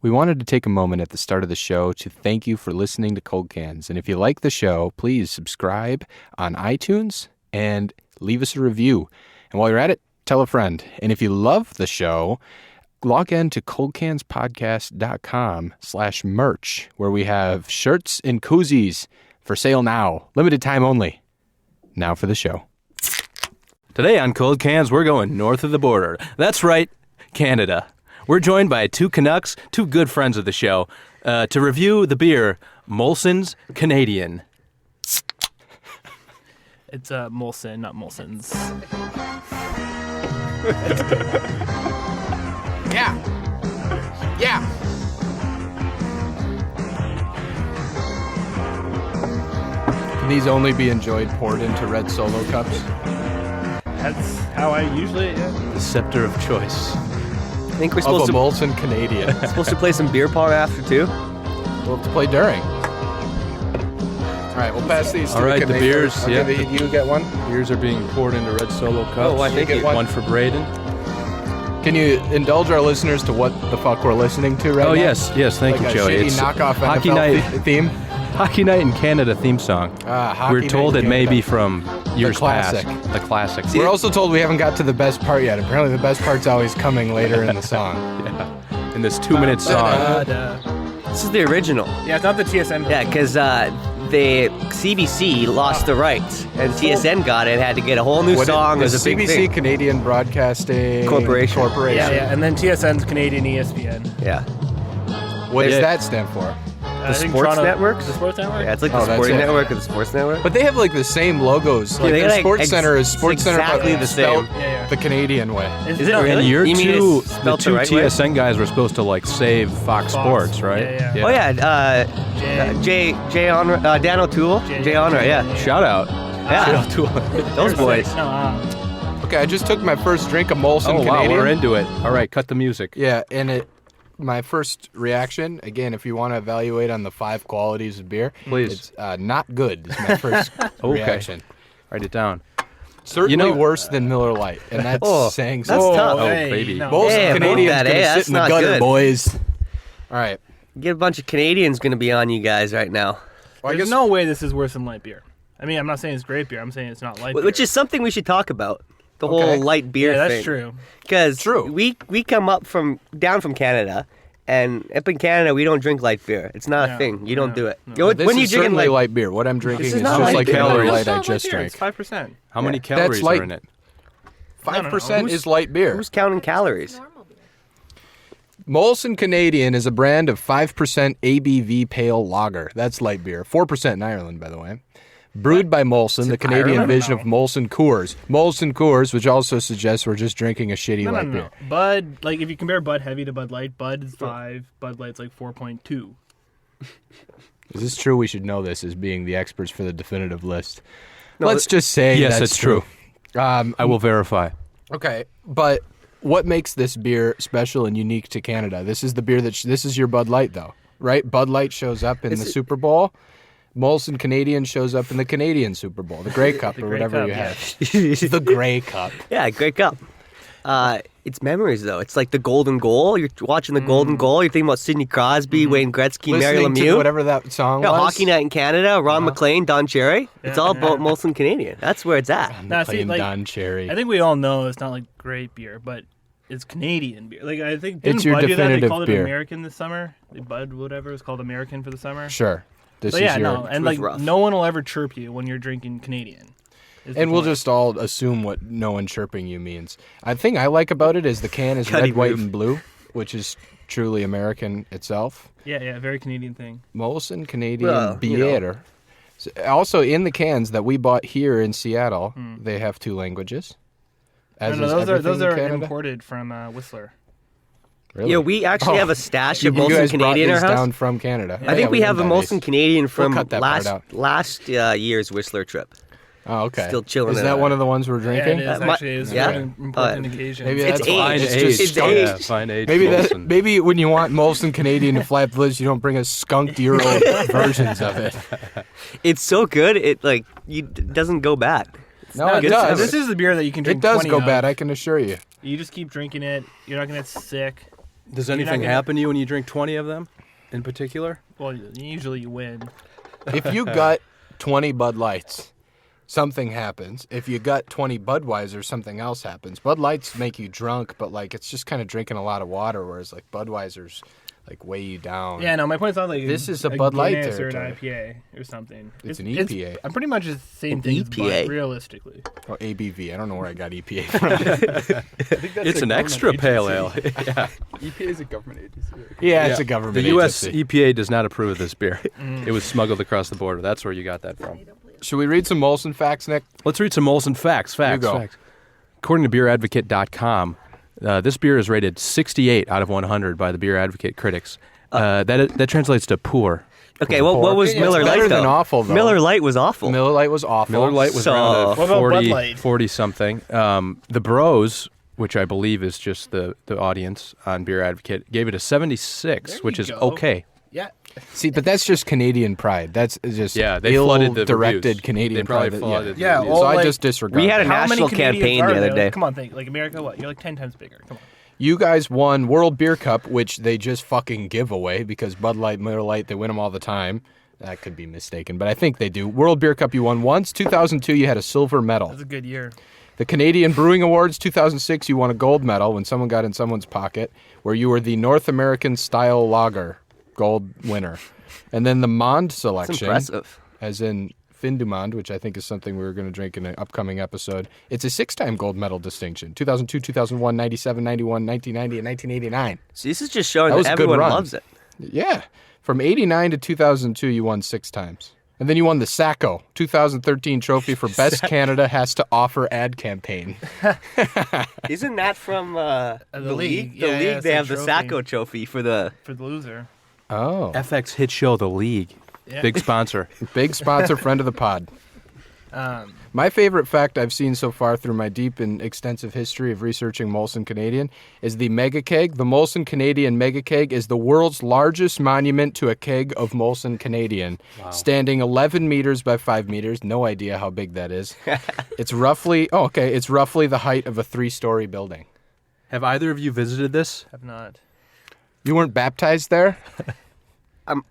We wanted to take a moment at the start of the show to thank you for listening to Cold Cans. And if you like the show, please subscribe on iTunes and leave us a review. And while you're at it, tell a friend. And if you love the show, log in to coldcanspodcast.com/merch, where we have shirts and koozies for sale now. Limited time only. Now for the show. Today on Cold Cans, we're going north of the border. That's right, Canada. We're joined by two Canucks, two good friends of the show, to review the beer Molson's Canadian. It's Molson, not Molson's. Yeah. Can these only be enjoyed poured into red Solo cups? That's how I usually. The scepter of choice. I think we're Of supposed a Molson Canadian. supposed to play some beer pong after too. We'll have to play during. All right, we'll pass these to All right, the Canadian. beers, I'll yeah. give you get one. Beers are being poured into red Solo cups. Oh, I think you get one. One for Braden. Can you indulge our listeners to what the fuck we're listening to right now? Oh, yes, thank Like you, a Joey. shitty It's knockoff Hockey NFL Night, theme. Hockey Night in Canada theme song. Hockey We're told Night it in may Canada. be from years classic. past. The classic. We're also told we haven't got to the best part yet. Apparently the best part's always coming later in the song. In this 2-minute song. This is the original. Yeah, it's not the TSN. Yeah, because the CBC lost the rights, and TSN got it. Had to get a whole new song. It was a big CBC, thing. Canadian Broadcasting Corporation. Yeah, and then TSN's Canadian ESPN. Yeah. What does that stand for? I think Sports Toronto- Network? The Sports Network? Yeah, it's like Oh, the that's Sporting it. Network or the Sports Network. But they have like the same logos. Like they their like Sports Center is Sports Center, exactly but the spelled same. Yeah. the Canadian way. Is it not really? And your You mean two, it's the spelled two the right way? TSN guys were supposed to like save Fox Sports, right? Yeah. Oh yeah, Jay Dan O'Toole, Jay Honor, yeah. Shout out. Yeah. Those boys. No, Okay, I just took my first drink of Molson Oh wow, Canadian. we're into it. All right, cut the music. Yeah, and my first reaction, again, if you want to evaluate on the 5 qualities of beer, Please. it's not good is my first reaction. Write it down. Certainly worse than Miller Lite, and that's saying that's something. tough. Oh, hey, baby. no. Molson Hey, Canadian's that, gonna eh? sit That's in the not gutter, good. boys. All right. Get a bunch of Canadians going to be on you guys right now. Well, I There's guess no way this is worse than light beer. I mean, I'm not saying it's great beer. I'm saying it's not light beer. Which is something we should talk about. The Okay. whole light beer yeah, thing. that's true. Because True. we come up down from Canada, and up in Canada we don't drink light beer. It's not a No, thing. You don't no, do it. no. You know, this when you is drink certainly like light beer. What I'm drinking This is is just not like light beer. Miller Calories. Lite It's I not light just beer. drank. It's 5%. How many That's calories light. are in it? 5% Who's- is light beer. who's counting calories? Molson Canadian is a brand of 5% ABV pale lager. That's light beer. 4% in Ireland, by the way. Brewed by Molson, the Canadian Ireland? version No. of Molson Coors. Molson Coors, which also suggests we're just drinking a shitty No, light no. beer. Bud, like if you compare Bud Heavy to Bud Light, Bud is 5, Bud Light's like 4.2. Is this true? We should know this as being the experts for the definitive list. Let's just say Yes, that's it's true. I I will verify. Okay, but what makes this beer special and unique to Canada? This is the beer this is your Bud Light, though, right? Bud Light shows up in the Super Bowl. Molson Canadian shows up in the Canadian Super Bowl, the Grey Cup or Grey whatever Cup, you yeah. have. The Grey Cup. Yeah, great cup. It's memories though. It's like the Golden Goal. You're watching the Golden Goal. You're thinking about Sidney Crosby, Wayne Gretzky, Mary Listening to Lemieux. whatever that song Yeah, was. Hockey Night in Canada, Ron McLean, Don Cherry. It's all about Molson Canadian. That's where it's at. Nah, see, Playing like, Don Cherry. I think we all know it's not like great beer, but it's Canadian beer. Like I think It's didn't your Bud do that? They definitive called beer. it American this summer. The Bud whatever it's called American for the summer. Sure. This But is yeah, your... no, and was like rough. no one will ever chirp you when you're drinking Canadian. is the And we'll point. just all assume what no one chirping you means. The thing I like about it is the can is Cutty red, white, roof. and blue, which is truly American itself. yeah, very Canadian thing. Molson Canadian Well, you know. beer. Also, in the cans that we bought here in Seattle, they have 2 languages. As No, is those everything are in Canada. imported from Whistler. Really? Yeah, we actually have a stash of You Molson guys brought Canadian in our these house. down from Canada. I think we have a Molson Canadian from cut that part out. last year's Whistler trip. Oh, okay. Still chilling Is in that our- one of the ones we're Yeah, drinking? it is my- actually. It's yeah. an important occasion. Maybe It's that's aged. why It's just aged. skunk. aged. Yeah, fine age. Maybe Molson. maybe when you want Molson Canadian to flap lids, you don't bring us skunked Euro versions of it. It's so good, it doesn't go bad. No, it this, does. This is the beer that you can drink. It does 20 go of. bad, I can assure you. You just keep drinking it. You're not gonna get sick. Does You're not anything gonna- happen to you when you drink 20 of them, in particular? Well, usually you win. If you got 20 Bud Lights, something happens. If you got 20 Budweiser, something else happens. Bud Lights make you drunk, but like it's just kind of drinking a lot of water, whereas like Budweiser's like weigh you down. Yeah, no, my point's not like This is a Bud Light Guinness or an territory. IPA or something. It's an EPA. I'm pretty much the same An thing as EPA? Bud, realistically. Or ABV. I don't know where I got EPA from. It's an extra pale ale. Yeah. EPA is a government agency. Yeah, it's a government The U.S. agency. EPA does not approve of this beer. It was smuggled across the border. That's where you got that from. Should we read some Molson facts, Nick? Let's read some Molson facts. Facts. go. Facts. According to BeerAdvocate.com, this beer is rated 68 out of 100 by the Beer Advocate critics. That translates to poor. Okay, what was It's Miller better Lite than though? awful, though. Miller Lite was awful. Miller Lite was awful. Miller Lite was So- around What about Bud 40, Light? 40 something. The Bros, which I believe is just the audience on Beer Advocate, gave it a 76, There which you is go. okay. Yeah. See, but that's just Canadian pride. That's just Yeah, they flooded the ill-directed reviews. Canadian They probably pride. flooded the Yeah, reviews. So well, I like, just disregard we had that. a How many national Canadians campaign are the there? other day. Like, come on, think. Like America, what? You're like 10 times bigger. Come on. You guys won World Beer Cup, which they just fucking give away because Bud Light, Miller Lite, they win them all the time. That could be mistaken, but I think they do. World Beer Cup you won once. 2002, you had a silver medal. That's a good year. The Canadian Brewing Awards 2006, you won a gold medal when someone got in someone's pocket, where you were the North American Style Lager gold winner. And then the Mond That's selection, impressive. as in Fin du Monde, which I think is something we were going to drink in an upcoming episode. It's a 6-time gold medal distinction. 2002, 2001, 97, 91, 1990, and 1989. So this is just showing That was that a good everyone run. loves it. Yeah. From 89 to 2002, you won 6 times. And then you won the Sacco 2013 trophy for Best Canada Has to Offer ad campaign. Isn't that from the league. The Yeah, league, it's they a have the trophy. Sacco trophy for the. For the loser. Oh. FX hit show The League. Yeah. Big sponsor. Big sponsor, friend of the pod. My favorite fact I've seen so far through my deep and extensive history of researching Molson Canadian is the Mega Keg. The Molson Canadian Mega Keg is the world's largest monument to a keg of Molson Canadian, standing 11 meters by 5 meters. No idea how big that is. It's roughly the height of a 3-story building. Have either of you visited this? Have not. You weren't baptized there?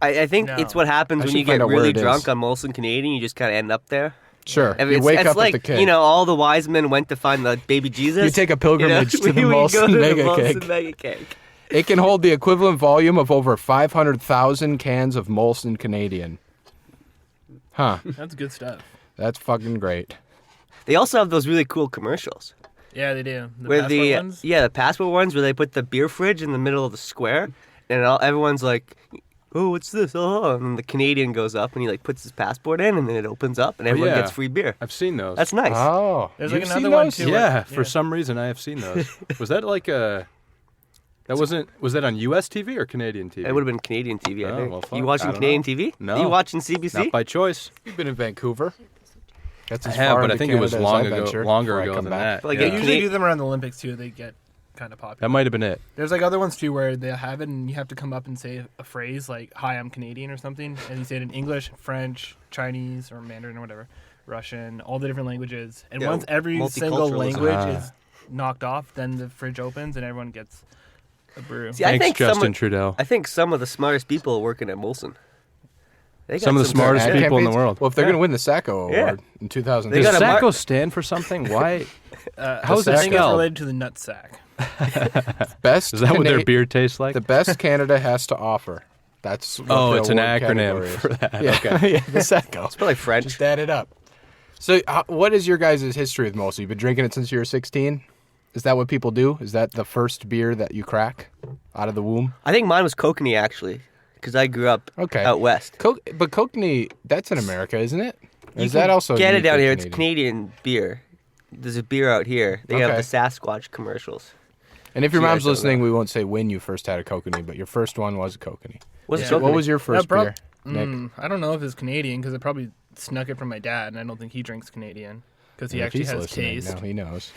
I think No. it's what happens I when should you find get out where really it is. drunk on Molson Canadian. You just kind of end up there. Sure. I mean, You it's, wake it's up like, at the keg. you know, all the wise men went to find the baby Jesus. You take a pilgrimage to the we go Molson to the Mega Molson Keg. Mega Keg. It can hold the equivalent volume of over 500,000 cans of Molson Canadian. Huh. That's good stuff. That's fucking great. They also have those really cool commercials. Yeah, they do. The Where passport ones? the passport ones where they put the beer fridge in the middle of the square, and everyone's like, "Oh, what's this?" Oh, and then the Canadian goes up and he like puts his passport in, and then it opens up, and everyone yeah. gets free beer. I've seen those. That's nice. Oh. There's like You've another seen one those? too. Yeah, for some reason I have seen those. Was that like a... Was that on U.S. TV or Canadian TV? It would have been Canadian TV. I Oh, think. well, fuck. You I watching don't Canadian know. TV? No. You watching CBC? Not by choice. You've been in Vancouver. That's I as have, far but I into think it was Canada as long I ago, venture longer before I ago come than back. that. Like, They yeah. usually do them around the Olympics too. They get kind of popular. That might have been it. There's like other ones too where they have it and you have to come up and say a phrase like "Hi, I'm Canadian" or something, and you say it in English, French, Chinese, or Mandarin or whatever, Russian, all the different languages. And Yeah, once every single multiculturalism. language is knocked off, then the fridge opens and everyone gets a brew. See, I Thanks, think Justin Trudeau. I think some of the smartest people are working at Molson. They got Some of the smartest Ad people in the campaigns? world. Well, if they're Yeah. going to win the Sacco Yeah. Award in 2000, They Does got a Sacco stand for something? Why? How is I it think it's spelled? related to the nut sack. best Is that what their Cana- beer tastes like? The best Canada has to offer. That's what Oh, the it's an award acronym category is. for that. Yeah, Okay. yeah, the Sacco. It's probably French. Just add it up. So, what is your guys' history with Molson? You've been drinking it since you were 16? Is that what people do? Is that the first beer that you crack out of the womb? I think mine was Kokanee actually, because I grew up Okay. out west. But Kokanee, that's in America, isn't it? Or You is that can also get it down uniquely here? It's Canadian beer. There's a beer out here. They have Okay. the Sasquatch commercials. And if your Yeah, mom's I saw listening, that. we won't say when you first had a Kokanee, but your first one was a Kokanee. What's Yeah. So Kokanee? what was your first beer, Nick? I don't know if it's Canadian because I probably snuck it from my dad, and I don't think he drinks Canadian because he If actually he's has listening, taste. now he knows.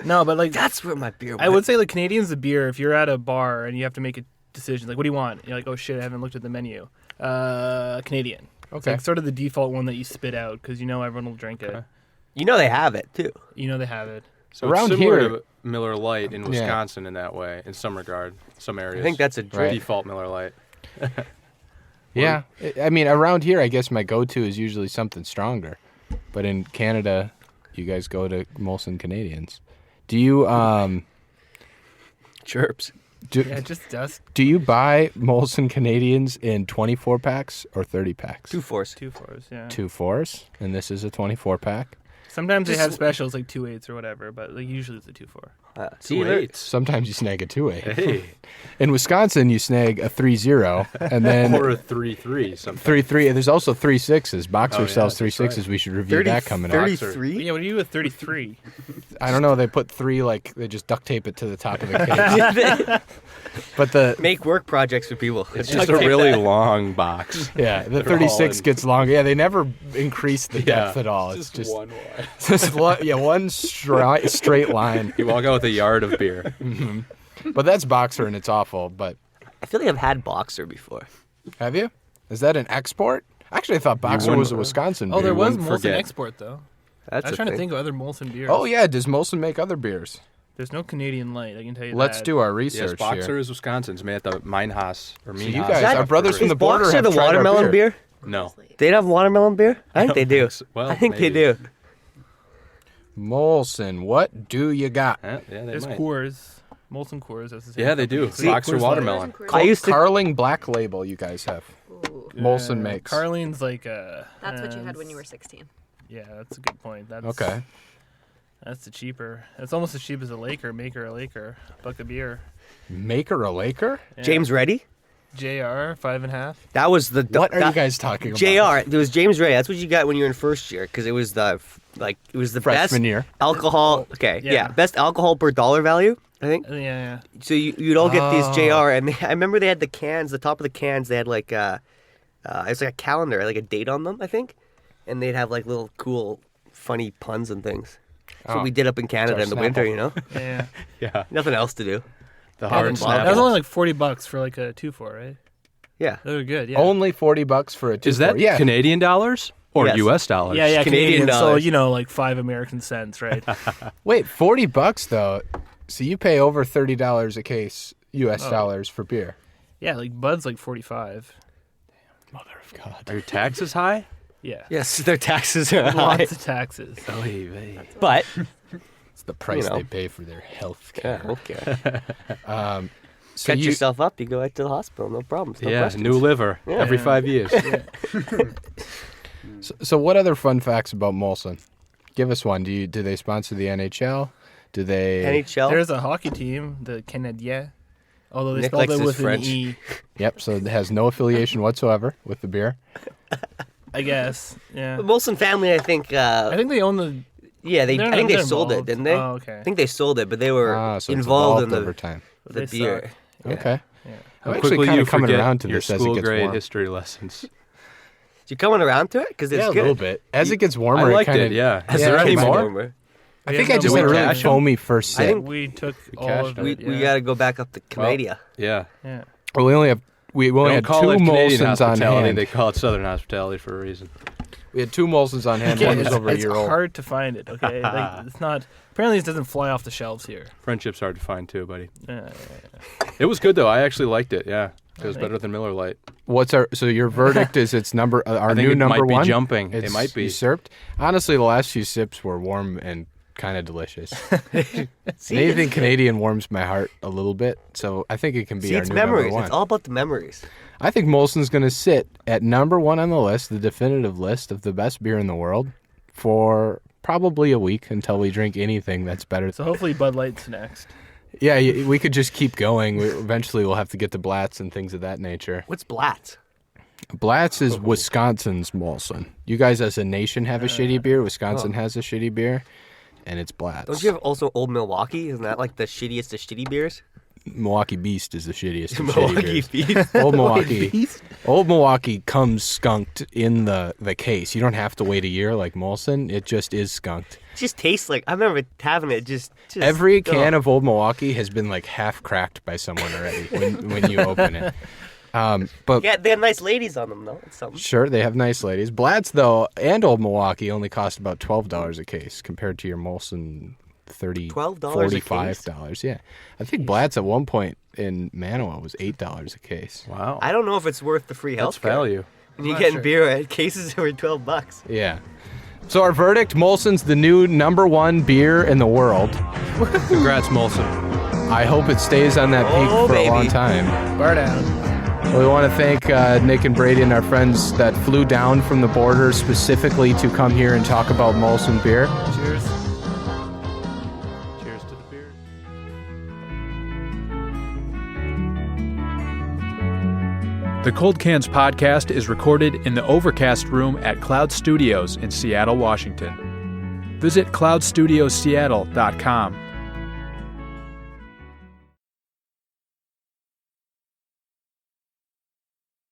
No, but like That's where my beer. I would say like Canadian's the beer. If you're at a bar and you have to make a decision, like what do you want? You're like, oh shit, I haven't looked at the menu. Canadian. It's Okay. like sort of the default one that you spit out because you know everyone will drink it. You know they have it too. You know they have it. So Around it's similar here- to Miller Lite in Yeah. Wisconsin in that way, in some regard, some areas. I think that's a drink. default Miller Lite. Yeah. I mean, around here, I guess my go-to is usually something stronger. But in Canada, you guys go to Molson Canadians. Do you Chirps. Yeah, just dust. do you buy Molson Canadians in 24 packs or 30 packs? 2-4s. 2-4s, yeah. 2-4s, and this is a 24 pack. Sometimes they Just- have specials like 2-8s or whatever, but like usually it's a 2-4. See, there- 2-8s. Sometimes you snag a 2-8. Hey. In Wisconsin, you snag a 3-0, and then Or a 3-3 sometimes. 3-3. And there's also 3-6s. Boxer Oh, yeah, sells that's 3-6s. right. We should review that coming up. 33? Yeah, what do you do with 33? I don't know. They put 3 like they just duct tape it to the top of the case. But the Make work projects for people. It's just a really long box. yeah, the They're all 36 in. gets longer. Yeah, they never increase the depth at all. It's just one wide. just one straight line. You walk out with a yard of beer. But that's Boxer and it's awful. But I feel like I've had Boxer before. have you? Is that an export? Actually, I thought Boxer wouldn't- was a Wisconsin beer. Oh, there was wouldn't Molson forget. Export, though. That's I was a trying to thing. think of other Molson beers. Oh yeah, does Molson make other beers? There's no Canadian Light, I can tell you Let's that. do our Yes, research Boxer here. is Wisconsin's made at the Minehas or So Minehas. you guys, that- our brothers from Is the border, Boxer have the tried our watermelon beer? No. They have watermelon beer? I think they do. Well, I think maybe. they do. Molson, what do you got? Yeah, they There's might. Coors. Molson Coors, that's the same Yeah, they do. company. Boxer Coors Light. watermelon. I used to. Carling Black Label, you guys have. Molson makes. Carling's like That's what you had when you were 16. Yeah, that's a good point. That's Okay. That's the cheaper. It's almost as cheap as a Laker. Maker a Laker. Buck of beer. Maker a Laker? Yeah. James Reddy? JR 5.5. That was the. What are you that- guys talking about? JR. There was James Ray. That's what you got when you were in first year because it was the Freshman best year. alcohol. Okay, Yeah. yeah, best alcohol per dollar value. I think. Yeah. So you'd all get these Oh. JR, and I remember they had the cans. The top of the cans, they had like it's like a calendar, like a date on them. I think, and they'd have like little cool, funny puns and things. That's Oh. what we did up in Canada in the Snapple. winter. You know, Yeah. Yeah. nothing else to do. The Hard hard Snapple. That was snapple. only like $40 for like a 2-4, right? Yeah. They were good. Yeah. Only $40 for a 2 Is that yeah. Canadian dollars or Yes. U.S. dollars? Yeah, Canadian Canadian. So dollars. like 5 American cents, right? Wait, $40 though. So you pay over $30 a case US Oh. dollars for beer. Yeah, like Bud's like 45. Mother of God. Are your taxes high? Yeah. Yes, their taxes are high, Lots of taxes. but It's the price You know. they pay for their health yeah, care. okay. So Cut you, yourself up, you go out to the hospital, no problems. No Yeah, questions. new liver every Yeah. 5 years. so what other fun facts about Molson? Give us one. Do they sponsor the NHL? Do they NHL. There's a hockey team, the Canadiens. Although they Nick spelled likes it his with French. an E, Yep, so it has no affiliation whatsoever with the beer. I guess. Yeah. The Molson family, I think. I think they own the. Yeah, they're I not- think they they're sold it, involved. didn't they? Oh, okay. I think they sold it, but they were So it's involved in over the time. They beer. suck. Yeah. Okay. Yeah. I'm How actually quickly kind you of coming forget around to your this as it school gets grade warm. history lessons. You coming around to it? Because it's Yeah, a good. little bit. As it gets warmer, I liked kind it, of. yeah. Is Yeah, there it any gets more? Warmer. I We think have I just no had a more really cash 'em? foamy first I sip. think We took all cashed of it. it. We got to go back up to Canada. Yeah. Yeah. Well, we only had They two don't call it Canadian Molsons on hospitality. hand. They call it Southern hospitality for a reason. We had 2 Molsons on hand. One was over a It's year old. hard to find it. Okay, like, it's not. Apparently, it doesn't fly off the shelves here. Friendship's hard to find too, buddy. Yeah. It was good though. I actually liked it. Yeah, it was thank better than Miller Lite. What's our? So your verdict is it's number our I think new it number might be one. jumping. It It's might be. usurped. Honestly, the last few sips were warm and kind of delicious. See, Anything Canadian warms my heart a little bit, so I think it can be See, our it's new memories. number one. It's all about the memories. I think Molson's going to sit at number one on the list, the definitive list of the best beer in the world, for probably a week until we drink anything that's better. So hopefully, Bud Light's next. Yeah, we could just keep going. Eventually, we'll have to get to Blatz and things of that nature. What's Blatz? Blatz is Wisconsin's Molson. You guys, as a nation, have a shitty beer. Wisconsin has a shitty beer, and it's Blatz. Don't you have also Old Milwaukee? Isn't that like the shittiest of shitty beers? Milwaukee Beast is the shittiest of shitty Milwaukee beers. Beast. Old Milwaukee. Old Milwaukee comes skunked in the case. You don't have to wait a year like Molson. It just is skunked. It just tastes like, I remember having it just Every can ugh. of Old Milwaukee has been like half cracked by someone already when you open it. But Yeah, they have nice ladies on them though. It's something. sure, they have nice ladies. Blatz, though, and Old Milwaukee only cost about $12 a case compared to your Molson $30, $12 a case? $45. Yeah. I think Blatz at one point in Manawa was $8 a case. Wow. I don't know if it's worth the free That's health value. When you're not getting sure. beer at cases every $12. Yeah. So our verdict, Molson's the new #1 beer in the world. Congrats, Molson. I hope it stays on that peak Oh, for a long baby. time. Bar down. We want to thank Nick and Braden, our friends that flew down from the border specifically to come here and talk about Molson beer. Cheers. Cheers to the beer. The Cold Cans podcast is recorded in the Overcast Room at Cloud Studios in Seattle, Washington. Visit cloudstudiosseattle.com